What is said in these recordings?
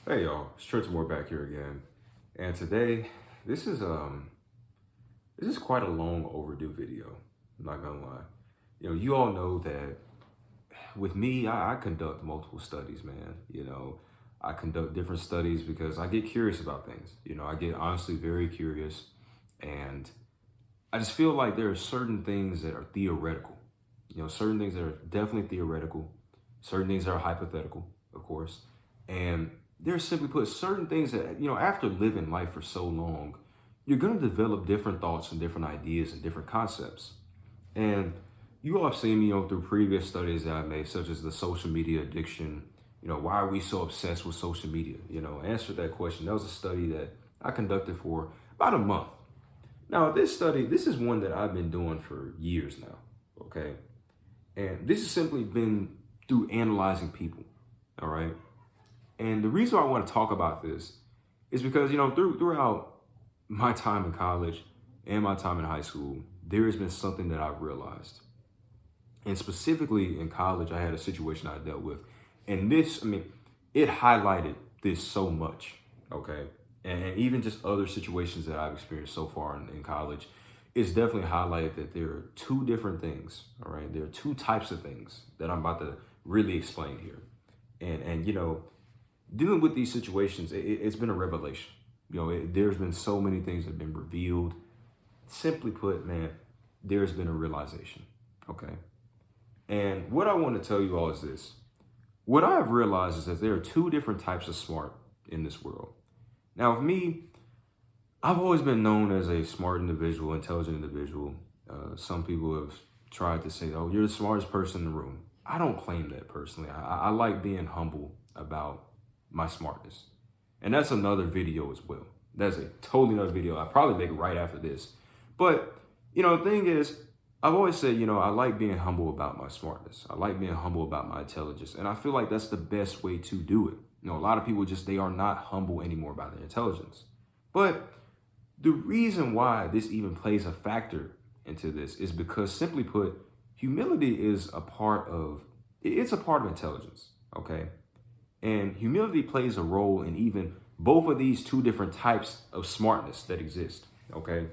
Hey y'all, it's Trenton Moore back here again. And today, this is this is quite a long overdue video. I'm not gonna lie. You all know that with me, I conduct multiple studies, man. I conduct different studies because I get curious about things. I get honestly very curious, and I just feel like there are certain things that are theoretical. Certain things that are definitely theoretical, certain things that are hypothetical, of course. And there's simply put certain things that, after living life for so long, you're going to develop different thoughts and different ideas and different concepts. And you all have seen me, through previous studies that I made, such as the social media addiction. Why are we so obsessed with social media? Answer that question. That was a study that I conducted for about a month. Now, this study, this is one that I've been doing for years now, okay? And this has simply been through analyzing people, all right? And the reason I want to talk about this is because, throughout my time in college and my time in high school, there has been something that I've realized. And specifically in college, I had a situation I dealt with. And this, it highlighted this so much, okay? And even just other situations that I've experienced so far in college, it's definitely highlighted that there are two different things, all right? There are two types of things that I'm about to really explain here. And dealing with these situations, it's been a revelation. There's been so many things that have been revealed. Simply put, man, there's been a realization, okay? And what I want to tell you all is this. What I've realized is that there are two different types of smart in this world. Now, with me, I've always been known as a smart individual, intelligent individual. Some people have tried to say, oh, you're the smartest person in the room. I don't claim that personally. I like being humble about my smartness. And that's another video as well. That's a totally another video. I'll probably make it right after this. But, the thing is, I've always said, I like being humble about my smartness. I like being humble about my intelligence. And I feel like that's the best way to do it. A lot of people they are not humble anymore about their intelligence. But the reason why this even plays a factor into this is because, simply put, humility is it's a part of intelligence, okay? And humility plays a role in even both of these two different types of smartness that exist, okay?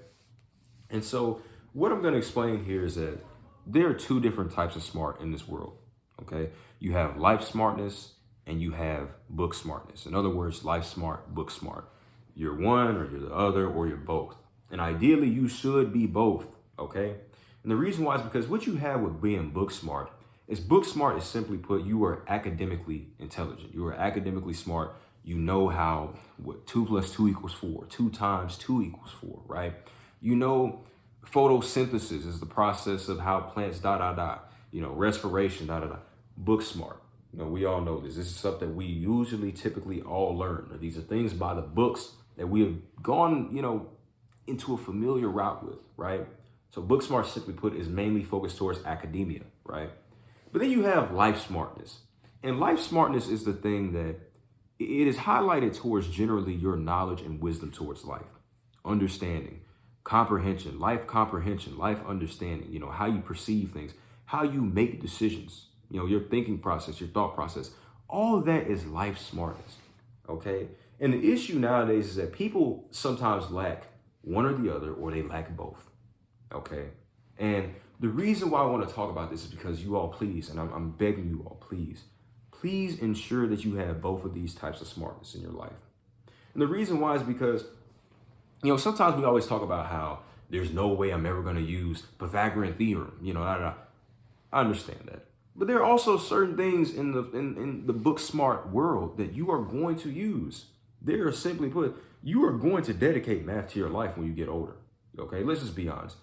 And so what I'm going to explain here is that there are two different types of smart in this world, okay? You have life smartness and you have book smartness. In other words, life smart, book smart. You're one or you're the other or you're both. And ideally, you should be both, okay? And the reason why is because what you have with being book smart is simply put, you are academically intelligent. You are academically smart. You know how what 2 plus 2 equals 4, 2 times 2 equals 4, right? You know photosynthesis is the process of how plants respiration, Book smart. We all know this. This is something we usually typically all learn. These are things by the books that we have gone, into a familiar route with, right? So book smart, simply put, is mainly focused towards academia, right? But then you have life smartness. And life smartness is the thing that it is highlighted towards generally your knowledge and wisdom towards life, understanding, comprehension, life understanding, how you perceive things, how you make decisions, your thinking process, your thought process. All of that is life smartness, okay? And the issue nowadays is that people sometimes lack one or the other, or they lack both, okay? And the reason why I want to talk about this is because you all, please, and I'm begging you all, please ensure that you have both of these types of smartness in your life. And the reason why is because, sometimes we always talk about how there's no way I'm ever going to use Pythagorean theorem, I understand that. But there are also certain things in the book smart world that you are going to use. There are, simply put, you are going to dedicate math to your life when you get older. Okay, let's just be honest.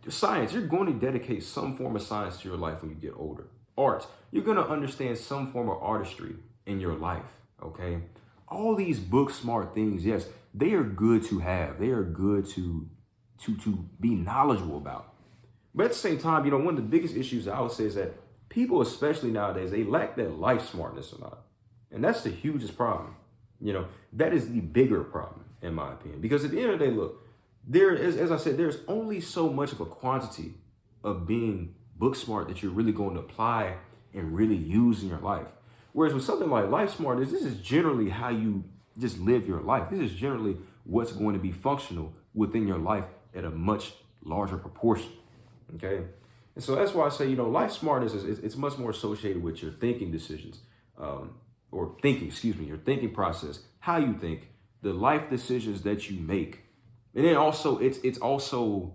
Science, you're going to dedicate some form of science to your life when you get older. Arts, you're going to understand some form of artistry in your life. Okay, all these book smart things, yes, they are good to have. They are good to be knowledgeable about. But at the same time, one of the biggest issues I would say is that people, especially nowadays, they lack that life smartness a lot. And that's the hugest problem. That is the bigger problem, in my opinion. Because at the end of the day, look, there is, as I said, there's only so much of a quantity of being book smart that you're really going to apply and really use in your life. Whereas with something like life smartness, this is generally how you just live your life. This is generally what's going to be functional within your life at a much larger proportion. Okay. And so that's why I say, life smartness it's much more associated with your thinking decisions, or thinking, excuse me, your thinking process, how you think, the life decisions that you make. And then also it's also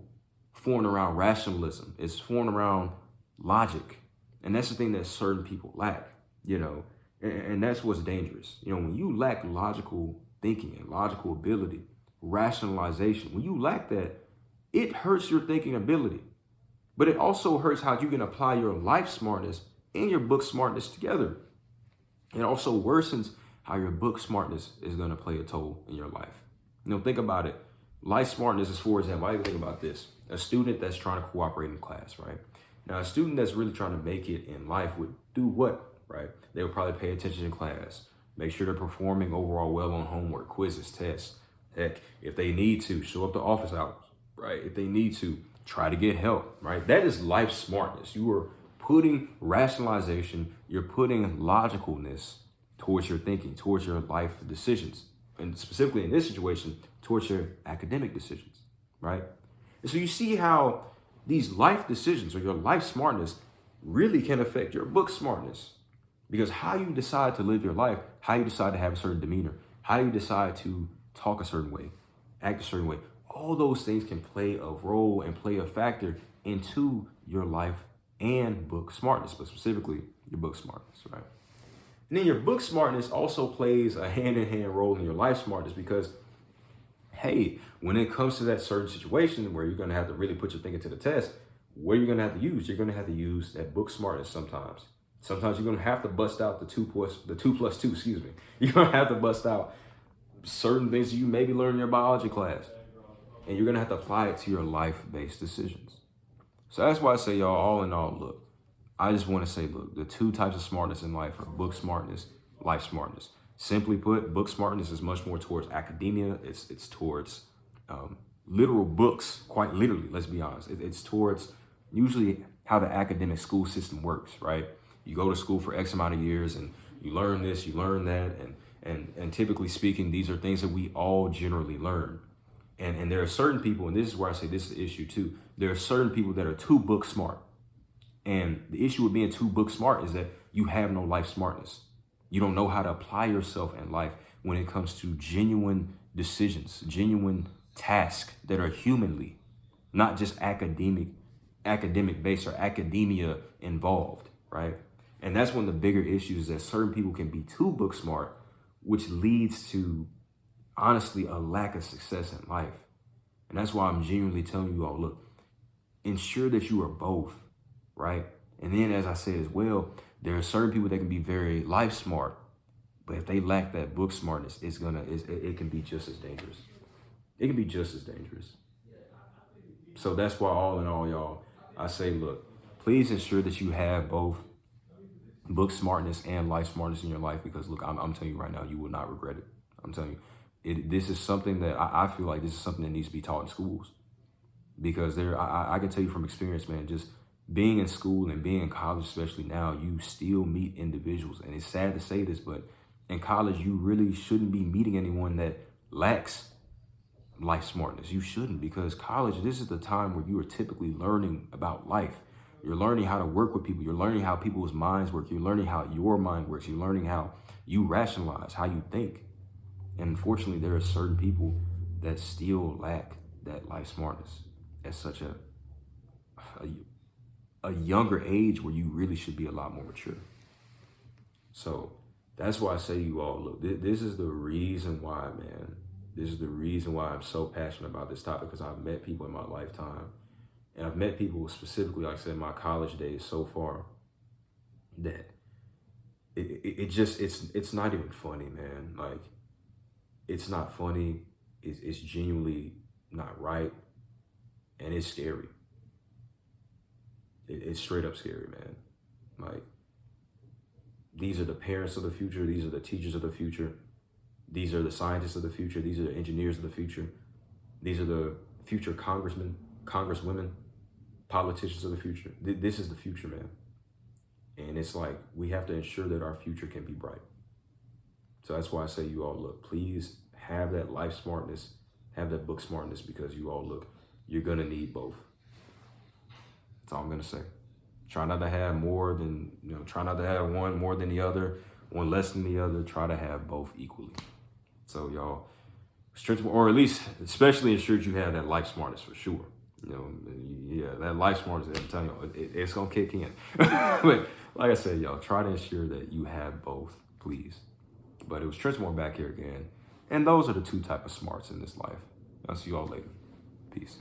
formed around rationalism. It's formed around logic. And that's the thing that certain people lack, and that's what's dangerous. When you lack logical thinking and logical ability, rationalization, when you lack that, it hurts your thinking ability. But it also hurts how you can apply your life smartness and your book smartness together. It also worsens how your book smartness is going to play a toll in your life. Think about it. Life smartness is, for example, I even think about this. A student that's trying to cooperate in class, right? Now, a student that's really trying to make it in life would do what, right? They would probably pay attention in class, make sure they're performing overall well on homework, quizzes, tests. Heck, if they need to, show up to office hours, right? If they need to, try to get help, right? That is life smartness. You are putting rationalization, you're putting logicalness towards your thinking, towards your life decisions, and specifically in this situation, towards your academic decisions, right? And so you see how these life decisions or your life smartness really can affect your book smartness, because how you decide to live your life, how you decide to have a certain demeanor, how you decide to talk a certain way, act a certain way, all those things can play a role and play a factor into your life and book smartness, but specifically your book smartness, right? And then your book smartness also plays a hand-in-hand role in your life smartness because, hey, when it comes to that certain situation where you're going to have to really put your thinking to the test, what are you going to have to use? You're going to have to use that book smartness sometimes. Sometimes you're going to have to bust out the 2+2, excuse me. You're going to have to bust out certain things you maybe learned in your biology class. And you're going to have to apply it to your life-based decisions. So that's why I say, y'all, all in all, look, I just want to say, look, the two types of smartness in life are book smartness, life smartness. Simply put, book smartness is much more towards academia. It's towards literal books, quite literally, let's be honest. It's towards usually how the academic school system works, right? You go to school for X amount of years and you learn this, you learn that. And typically speaking, these are things that we all generally learn. And there are certain people, and this is where I say this is the issue too. There are certain people that are too book smart. And the issue with being too book smart is that you have no life smartness. You don't know how to apply yourself in life when it comes to genuine decisions, genuine tasks that are humanly, not just academic based or academia involved, right? And that's one of the bigger issues, that certain people can be too book smart, which leads to, honestly, a lack of success in life. And that's why I'm genuinely telling you all, look, ensure that you are both, right? And then, as I said as well, there are certain people that can be very life smart, but if they lack that book smartness, it can be just as dangerous. It can be just as dangerous. So that's why, all in all, y'all, I say, look, please ensure that you have both book smartness and life smartness in your life, because look, I'm telling you right now, you will not regret it. I'm telling you, this is something that I feel like this is something that needs to be taught in schools, because I can tell you from experience, man, just being in school and being in college, especially now, you still meet individuals. And it's sad to say this, but in college, you really shouldn't be meeting anyone that lacks life smartness. You shouldn't, because college, this is the time where you are typically learning about life. You're learning how to work with people. You're learning how people's minds work. You're learning how your mind works. You're learning how you rationalize, how you think. And unfortunately, there are certain people that still lack that life smartness at such a younger age, where you really should be a lot more mature. So that's why I say to you all, look, this is the reason why, man. This is the reason why I'm so passionate about this topic, because I've met people in my lifetime, and I've met people specifically, like I said, in my college days so far, that it's not even funny, man. Like, it's not funny. It's genuinely not right, and it's scary. It's straight up scary, man. Like, these are the parents of the future. These are the teachers of the future. These are the scientists of the future. These are the engineers of the future. These are the future congressmen, congresswomen, politicians of the future. This is the future, man. And it's like, we have to ensure that our future can be bright. So that's why I say, you all, look, please have that life smartness, have that book smartness, because you all, look, you're going to need both. That's all I'm going to say. Try not to have more than, try not to have one more than the other, one less than the other. Try to have both equally. So y'all, or at least, especially ensure you have that life smartness for sure. Yeah, that life smartness, I'm telling you, it's going to kick in. But like I said, y'all, try to ensure that you have both, please. But it was Trenton Moore back here again. And those are the two type of smarts in this life. I'll see you all later. Peace.